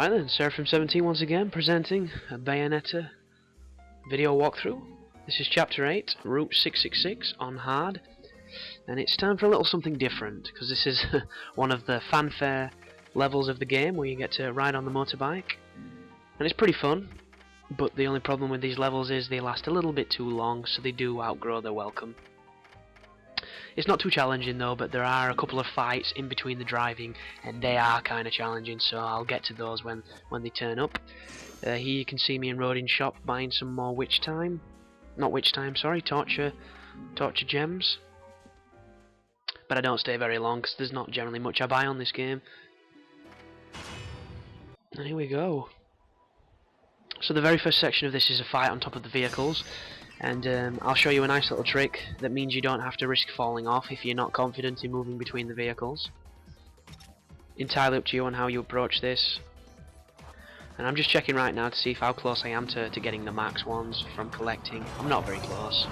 Right then, Seraphim17 once again presenting a Bayonetta video walkthrough. This is Chapter 8, Route 666 on hard, and it's time for a little something different, because this is one of the fanfare levels of the game where you get to ride on the motorbike, and it's pretty fun, but the only problem with these levels is they last a little bit too long, so they do outgrow their welcome. It's not too challenging though, but there are a couple of fights in between the driving, and they are kind of challenging, so I'll get to those when they turn up. Here you can see me in Rodin's shop buying some more torture gems. But I don't stay very long, because there's not generally much I buy on this game. And here we go. So the very first section of this is a fight on top of the vehicles. And I'll show you a nice little trick that means you don't have to risk falling off if you're not confident in moving between the vehicles. Entirely up to you on how you approach this. And I'm just checking right now to see how close I am to getting the max ones from collecting. I'm not very close.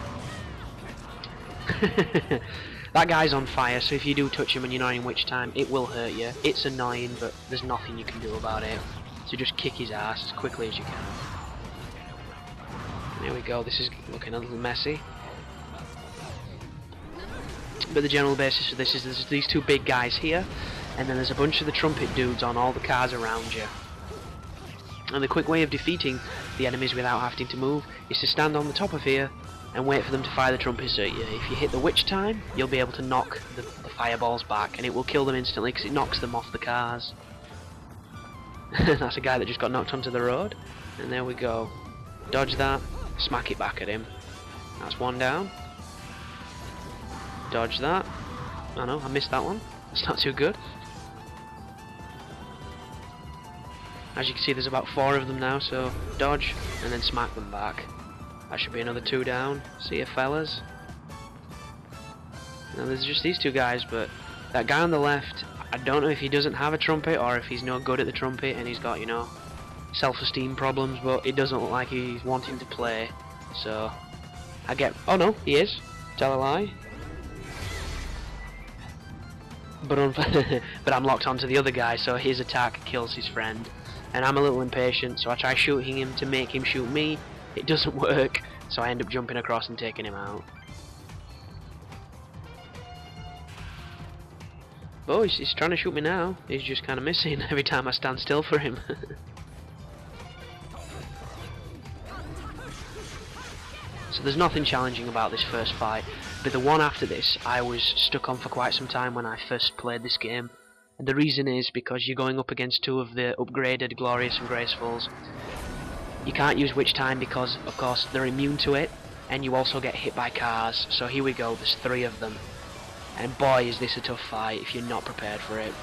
That guy's on fire, so if you do touch him and you're not in witch time, it will hurt you. It's annoying, but there's nothing you can do about it. So just kick his ass as quickly as you can. There we go, this is looking a little messy. But the general basis for this is there's these two big guys here, and then there's a bunch of the trumpet dudes on all the cars around you. And the quick way of defeating the enemies without having to move is to stand on the top of here and wait for them to fire the trumpets at you. If you hit the witch time, you'll be able to knock the fireballs back, and it will kill them instantly because it knocks them off the cars. That's a guy that just got knocked onto the road, and there we go. Dodge that. Smack it back at him. That's one down. Dodge that. Oh no, I missed that one. That's not too good. As you can see, there's about 4 of them now, so dodge and then smack them back. That should be another 2 down. See ya, fellas. Now there's just these 2 guys, but that guy on the left, I don't know if he doesn't have a trumpet or if he's no good at the trumpet and he's got, you know, self-esteem problems, but it doesn't look like he's wanting to play, so I get... oh no, he is. Tell a lie. But I'm locked onto the other guy, so his attack kills his friend, and I'm a little impatient, so I try shooting him to make him shoot me. It doesn't work, so I end up jumping across and taking him out. Oh, he's trying to shoot me now. He's just kind of missing every time I stand still for him. So there's nothing challenging about this first fight, but the one after this I was stuck on for quite some time when I first played this game. And the reason is because you're going up against 2 of the upgraded Glorious and Gracefuls. You can't use Witch Time because, of course, they're immune to it, and you also get hit by cars. So here we go, there's 3 of them. And boy is this a tough fight if you're not prepared for it.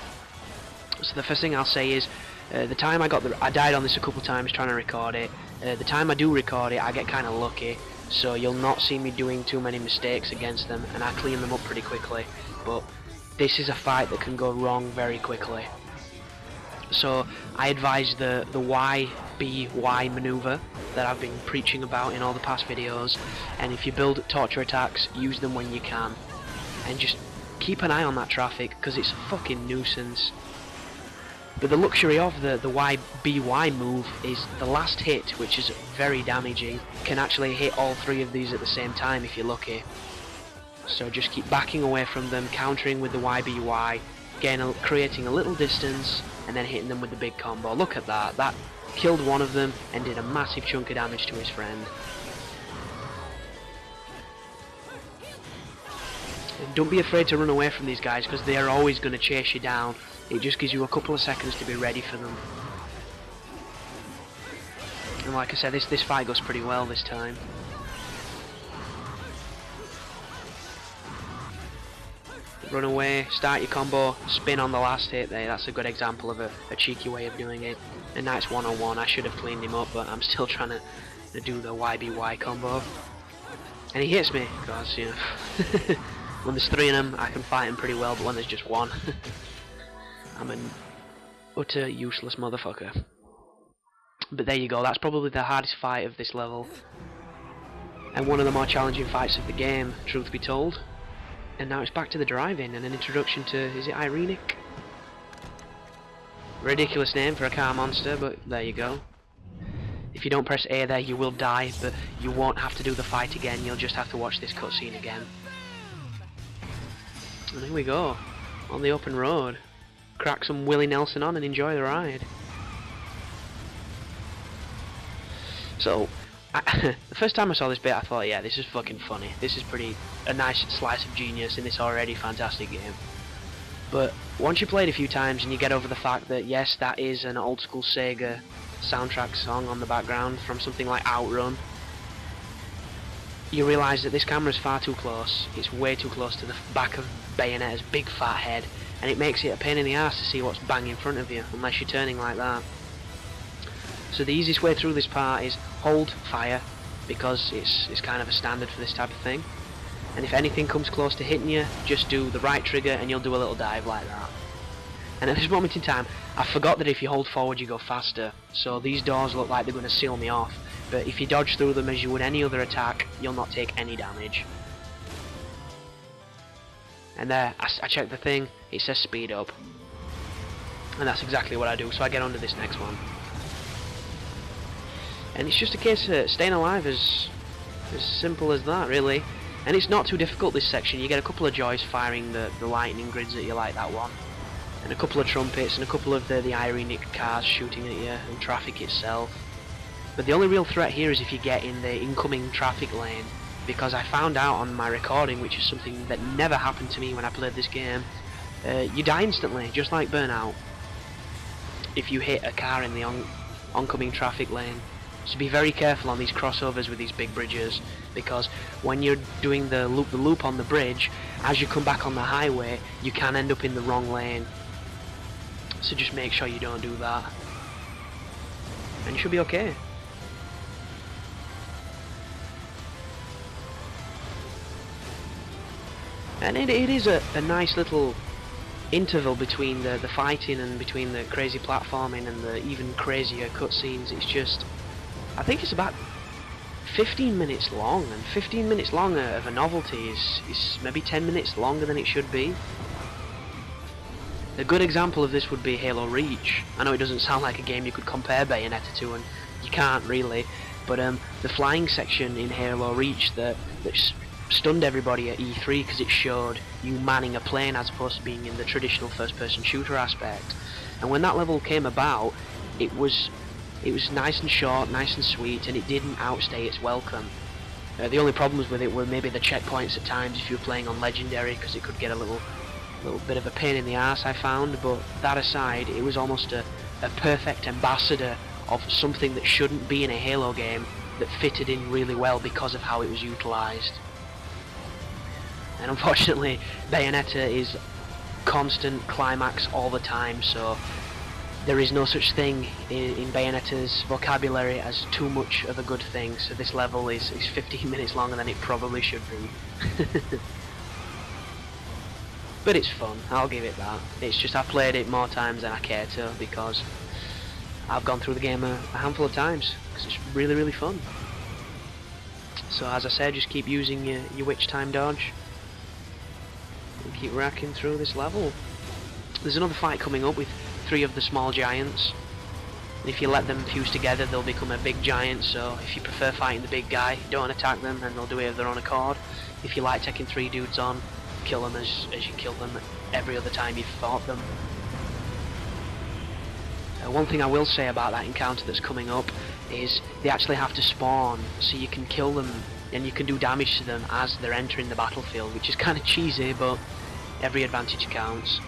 So the first thing I'll say is, the time I died on this a couple times trying to record it. The time I do record it, I get kind of lucky, so you'll not see me doing too many mistakes against them, and I clean them up pretty quickly. But this is a fight that can go wrong very quickly. So I advise the YBY maneuver that I've been preaching about in all the past videos, and if you build torture attacks, use them when you can, and just keep an eye on that traffic because it's a fucking nuisance. But the luxury of the YBY move is the last hit, which is very damaging, can actually hit all 3 of these at the same time if you're lucky. So just keep backing away from them, countering with the YBY, creating a little distance, and then hitting them with the big combo. Look at that, that killed one of them and did a massive chunk of damage to his friend. And don't be afraid to run away from these guys because they are always going to chase you down. It just gives you a couple of seconds to be ready for them. And like I said, this fight goes pretty well this time. Run away, start your combo, spin on the last hit there. That's a good example of a cheeky way of doing it. A nice one-on-one. I should have cleaned him up, but I'm still trying to do the YBY combo. And he hits me, because, you know, when there's 3 of them, I can fight him pretty well, but when there's just 1, I'm an utter useless motherfucker. But there you go, that's probably the hardest fight of this level. And one of the more challenging fights of the game, truth be told. And now it's back to the driving and an introduction to, is it Irenic? Ridiculous name for a car monster, but there you go. If you don't press A there, you will die, but you won't have to do the fight again, you'll just have to watch this cutscene again. And here we go, on the open road. Crack some Willie Nelson on and enjoy the ride. So, the first time I saw this bit I thought, yeah, this is fucking funny. This is a nice slice of genius in this already fantastic game. But once you play it a few times and you get over the fact that yes, that is an old school Sega soundtrack song on the background from something like Outrun, you realise that this camera is far too close. It's way too close to the back of Bayonetta's big fat head, and it makes it a pain in the ass to see what's bang in front of you unless you're turning like that. So the easiest way through this part is hold fire, because it's kind of a standard for this type of thing. And if anything comes close to hitting you, just do the right trigger and you'll do a little dive like that. And at this moment in time, I forgot that if you hold forward you go faster, so these doors look like they're going to seal me off, but if you dodge through them as you would any other attack, you'll not take any damage. And there, I checked the thing, it says speed up. And that's exactly what I do, so I get onto this next one. And it's just a case of staying alive, as simple as that, really. And it's not too difficult, this section. You get a couple of joys firing the lightning grids at you like that one, and a couple of trumpets, and a couple of the ironic cars shooting at you, and traffic itself. But the only real threat here is if you get in the incoming traffic lane, because I found out on my recording, which is something that never happened to me when I played this game, you die instantly, just like Burnout, if you hit a car in the oncoming traffic lane. So be very careful on these crossovers with these big bridges, because when you're doing the loop on the bridge, as you come back on the highway, you can end up in the wrong lane. So just make sure you don't do that, and you should be okay. And it is a nice little interval between the fighting and between the crazy platforming and the even crazier cutscenes. It's just, I think it's about 15 minutes long, and 15 minutes longer of a novelty is maybe 10 minutes longer than it should be. A good example of this would be Halo Reach. I know it doesn't sound like a game you could compare Bayonetta to, and you can't really, but the flying section in Halo Reach that stunned everybody at E3 because it showed you manning a plane as opposed to being in the traditional first-person shooter aspect. And when that level came about, it was nice and short, nice and sweet, and it didn't outstay its welcome. The only problems with it were maybe the checkpoints at times if you were playing on Legendary, because it could get a little bit of a pain in the ass, I found. But that aside, it was almost a perfect ambassador of something that shouldn't be in a Halo game that fitted in really well because of how it was utilised. And unfortunately, Bayonetta is constant climax all the time, so there is no such thing in Bayonetta's vocabulary as too much of a good thing, so this level is 15 minutes longer than it probably should be. But it's fun, I'll give it that. It's just I've played it more times than I care to, because I've gone through the game a handful of times, because it's really, really fun. So as I said, just keep using your witch time dodge, and keep racking through this level. There's another fight coming up with 3 of the small giants. If you let them fuse together, they'll become a big giant, so if you prefer fighting the big guy, don't attack them and they'll do it of their own accord. If you like taking 3 dudes on, kill them as you kill them every other time you've fought them. One thing I will say about that encounter that's coming up is they actually have to spawn, so you can kill them and you can do damage to them as they're entering the battlefield, which is kind of cheesy, but every advantage counts.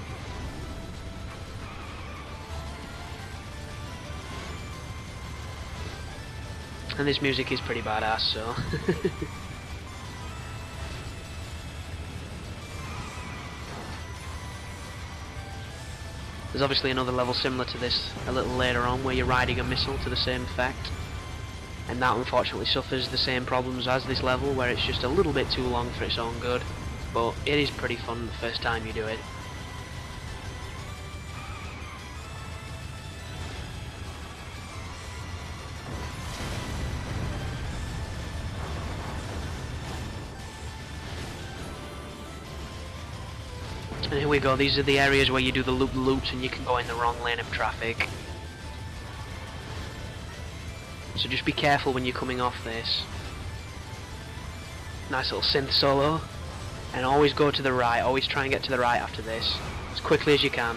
And this music is pretty badass, so there's obviously another level similar to this a little later on where you're riding a missile to the same effect, and that unfortunately suffers the same problems as this level, where it's just a little bit too long for its own good, but it is pretty fun the first time you do it. And here we go, these are the areas where you do the loop-loops and you can go in the wrong lane of traffic. So just be careful when you're coming off this. Nice little synth solo. And always go to the right, always try and get to the right after this. As quickly as you can.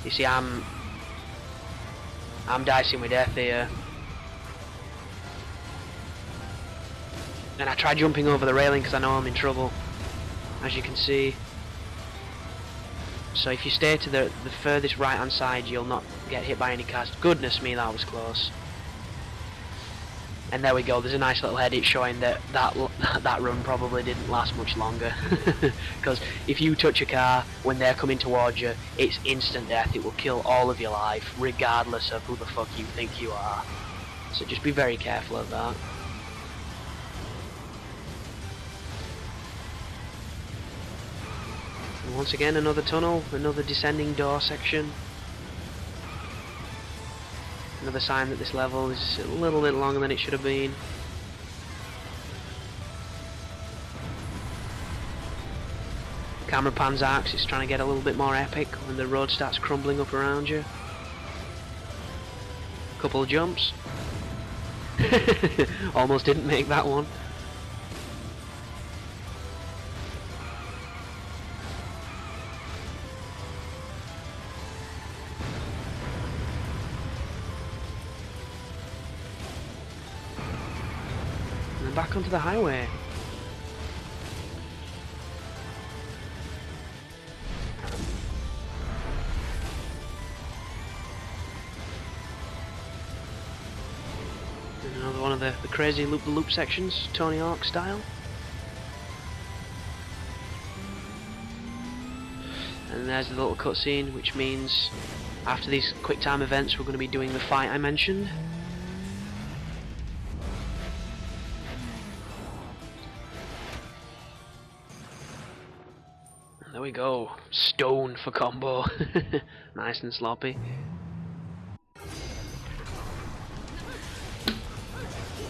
You see, I'm dicing with death here. And I try jumping over the railing because I know I'm in trouble, as you can see. So if you stay to the furthest right hand side, you'll not get hit by any cars. Goodness me, that was close. And there we go, there's a nice little edit showing that run probably didn't last much longer. Because if you touch a car when they're coming towards you, it's instant death. It will kill all of your life, regardless of who the fuck you think you are. So just be very careful of that. And once again, another tunnel, another descending door section. Another sign that this level is a little bit longer than it should have been. Camera pans out 'cause it's trying to get a little bit more epic when the road starts crumbling up around you. Couple of jumps. Almost didn't make that one. Back onto the highway. And another one of the crazy loop-the-loop sections, Tony Hawk style. And there's the little cutscene, which means after these quick time events we're going to be doing the fight I mentioned. There we go, stone for combo. Nice and sloppy.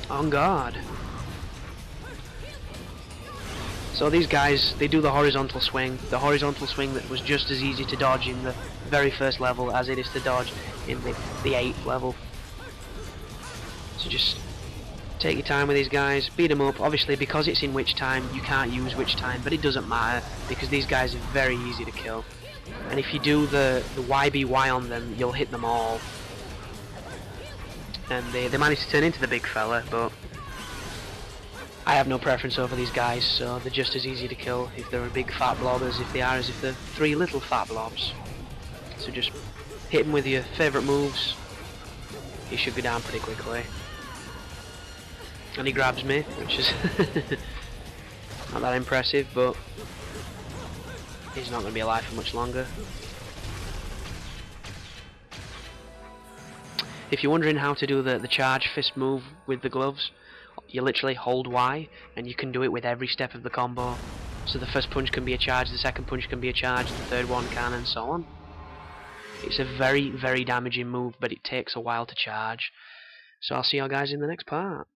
On guard. So these guys, they do the horizontal swing that was just as easy to dodge in the very first level as it is to dodge in the 8th level. So just take your time with these guys, beat them up. Obviously, because it's in witch time, you can't use witch time, but it doesn't matter because these guys are very easy to kill. And if you do the YBY on them, you'll hit them all. And they manage to turn into the big fella, but I have no preference over these guys, so they're just as easy to kill if they're a big fat blob as if they are as if they're 3 little fat blobs. So just hit them with your favourite moves. He should go down pretty quickly. And he grabs me, which is not that impressive, but he's not going to be alive for much longer. If you're wondering how to do the charge fist move with the gloves, you literally hold Y, and you can do it with every step of the combo. So the first punch can be a charge, the second punch can be a charge, the third one can, and so on. It's a very, very damaging move, but it takes a while to charge. So I'll see you guys in the next part.